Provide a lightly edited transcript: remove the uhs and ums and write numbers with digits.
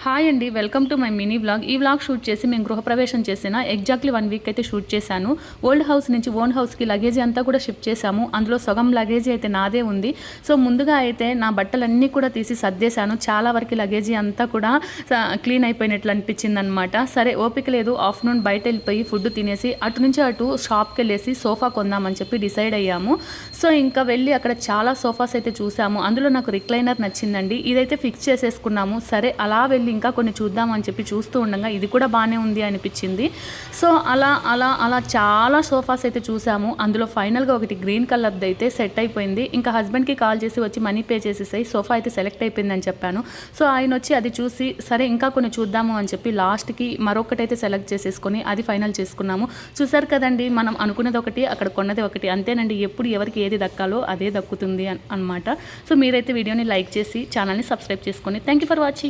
Hi అండి, welcome to my mini vlog. ఈ vlog shoot చేసి మేము గృహప్రవేశం చేసిన ఎగ్జాక్ట్లీ 1 వీక్ అయితే షూట్ చేశాను. ఓల్డ్ హౌస్ నుంచి ఓన్ హౌస్కి లగేజీ అంతా కూడా షిఫ్ట్ చేశాము. అందులో సగం లగేజీ అయితే నాదే ఉంది. సో ముందుగా అయితే నా బట్టలన్నీ కూడా తీసి సర్దేశాను. చాలా వరకు లగేజీ అంతా కూడా క్లీన్ అయిపోయినట్లు అనిపించింది అనమాట. సరే ఓపిక లేదు, ఆఫ్టర్నూన్ బయట వెళ్ళిపోయి ఫుడ్ తినేసి అటు నుంచి అటు షాప్కి వెళ్ళేసి సోఫా కొందామని చెప్పి డిసైడ్ అయ్యాము. సో ఇంకా వెళ్ళి అక్కడ చాలా సోఫాస్ అయితే చూసాము. అందులో నాకు రిక్లైనర్ నచ్చిందండి. ఇదైతే ఫిక్స్ చేసేసుకున్నాము. సరే అలా వెళ్ళి ఇంకా కొన్ని చూద్దామని చెప్పి చూస్తూ ఉండగా ఇది కూడా బాగానే ఉంది అనిపించింది. సో అలా అలా అలా చాలా సోఫాస్ అయితే చూసాము. అందులో ఫైనల్గా ఒకటి గ్రీన్ కలర్ది అయితే సెట్ అయిపోయింది. ఇంకా హస్బెండ్కి కాల్ చేసి వచ్చి మనీ పే చేసేసాయి, సోఫా అయితే సెలెక్ట్ అయిపోయిందని చెప్పాను. సో ఆయన వచ్చి అది చూసి సరే ఇంకా కొన్ని చూద్దాము అని చెప్పి లాస్ట్కి మరొకటి అయితే సెలెక్ట్ చేసేసుకొని అది ఫైనల్ చేసుకున్నాము. చూసారు కదండి, మనం అనుకున్నది ఒకటి అక్కడ కొన్నది ఒకటి, అంతేనండి. ఎప్పుడు ఎవరికి ఏది దక్కాలో అదే దక్కుతుంది అనమాట. సో మీరైతే వీడియోని లైక్ చేసి ఛానల్ని సబ్స్క్రైబ్ చేసుకొని థ్యాంక్ యూ ఫర్ వాచింగ్.